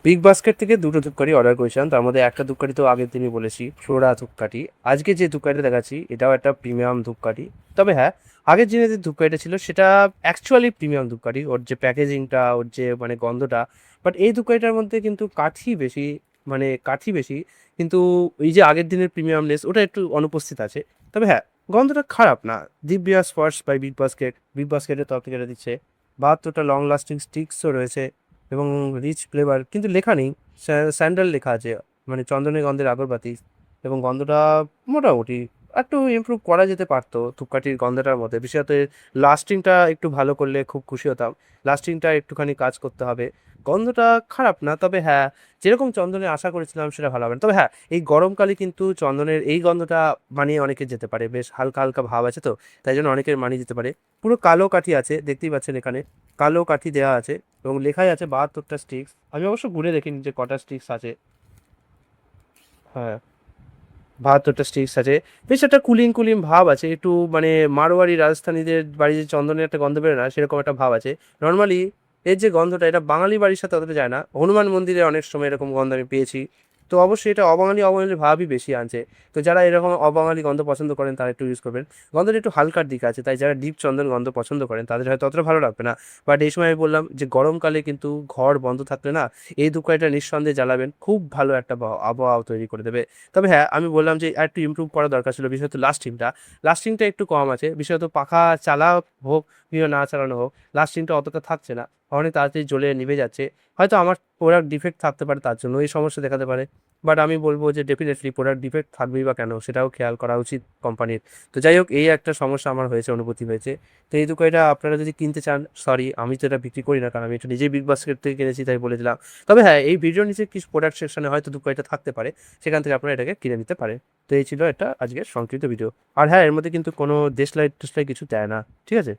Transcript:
Big basket থেকে দুটো ধূপকাঠি অর্ডার করেছিলাম, তার মধ্যে একটা ধূপকাঠি তো আগের দিনই বলেছি, ফ্লোরা ধূপকাঠি। আজকে যে ধূপকাঠিটা দেখাচ্ছি এটাও একটা প্রিমিয়াম ধূপকাঠি। তবে হ্যাঁ, আগের দিনে যে ধূপকাঠিটা ছিল সেটা অ্যাকচুয়ালি প্রিমিয়াম ধূপকাঠি, ওর যে প্যাকেজিংটা, ওর যে মানে গন্ধটা। বাট এই ধূপকাঠিটার মধ্যে কিন্তু কাঠি বেশি, মানে কাঠি বেশি, কিন্তু এই যে আগের দিনের প্রিমিয়ামনেস ওটা একটু অনুপস্থিত আছে। তবে হ্যাঁ, গন্ধটা খারাপ না। দিব্যা স্পর্শ বাই বিগ বাস্কেট, বিগ বাস্কেটের তরফ থেকে এটা দিচ্ছে। 72টা লং লাস্টিং স্টিক্সও রয়েছে এবং রিচ ফ্লেভার, কিন্তু লেখা নেই। স্যান্ডেল লেখা আছে, মানে চন্দনের গন্ধের আগরবাতি। এবং গন্ধটা মোটামুটি একটু ইমপ্রুভ করা যেতে পারতো ধূপকাঠির গন্ধটার মধ্যে, বিশেষত লাস্টিংটা একটু ভালো করলে খুব খুশি হতাম। লাস্টিংটা একটুখানি কাজ করতে হবে। গন্ধটা খারাপ না, তবে হ্যাঁ, যেরকম চন্দনের আশা করেছিলাম সেটা ভালো হবে না। তবে হ্যাঁ, এই গরমকালে কিন্তু চন্দনের এই গন্ধটা মানিয়ে অনেকে যেতে পারে, বেশ হালকা হালকা ভাব আছে তো, তাই জন্য অনেকের মানিয়ে যেতে পারে। পুরো কালো কাঠি আছে, দেখতেই পাচ্ছেন এখানে কালো কাঠি দেওয়া আছে এবং লেখাই আছে 72টা স্টিক্স। আমি অবশ্য ঘুরে দেখিনি যে কটা স্টিক্স আছে। হ্যাঁ, 72টা স্টিক্স আছে। বেশ একটা কুলিং কুলিং ভাব আছে, একটু মানে মারোয়ারি রাজস্থানীদের বাড়ি যে চন্দনের একটা গন্ধ বেরোয় না, সেরকম একটা ভাব আছে। নর্মালি এর যে গন্ধটা, এটা বাঙালি বাড়ির সাথে অতটা যায় না। হনুমান মন্দিরে অনেক সময় এরকম গন্ধ আমি পেয়েছি। তো অবশ্যই এটা অবাঙালি অবাঙালি ভাবই বেশি আনছে। তো যারা এরকম অবাঙালি গন্ধ পছন্দ করেন তারা একটু ইউজ করবেন। গন্ধটা একটু হালকার দিকে আছে, তাই যারা ডিপ চন্দন গন্ধ পছন্দ করেন তাদের হয়তো অতটা ভালো লাগবে না। বাট এই সময় আমি বললাম যে গরমকালে কিন্তু ঘর বন্ধ থাকলে না, এই ধূপকাঠিটা নিঃসন্দেহে জ্বালাবেন, খুব ভালো একটা আবহাওয়া তৈরি করে দেবে। তবে হ্যাঁ, আমি বললাম যে আর একটু ইমপ্রুভ করা দরকার ছিল, বিশেষত লাস্টিংটা একটু কম আছে, বিশেষত পাখা চালা হোক কিংবা না চালানো হোক, লাস্টিংটা অতটা থাকছে না। অনেক তাড়াতাড়ি জ্বলে নিভে যাচ্ছে। হয়তো আমার প্রোডাক্ট ডিফেক্ট থাকতে পারে, তার জন্য এই সমস্যা দেখাতে পারে। বাট আমি বলবো যে ডেফিনেটলি প্রোডাক্ট ডিফেক্ট থাকবেই বা কেন, সেটাও খেয়াল করা উচিত কোম্পানির। তো যাই হোক, এই একটা সমস্যা আমার হয়েছে, অনুভূতি হয়েছে। তো এই দোকানটা আপনারা যদি কিনতে চান, সরি আমি তো এটা বিক্রি করি না, কারণ আমি এটা নিজেই বিগ বাস্কেট থেকে কিনেছি, তাই বলে দিলাম। তবে হ্যাঁ, এই ভিডিওর নিচে কিছু প্রোডাক্ট সেকশনে হয়তো দোকানটা থাকতে পারে, সেখান থেকে আপনারা এটাকে কিনে নিতে পারেন। তো এই ছিল এটা আজকের সংক্ষিপ্ত ভিডিও। আর হ্যাঁ, এর মধ্যে কিন্তু কোনো দেশলাই টেশলাই কিছু দেয় না, ঠিক আছে।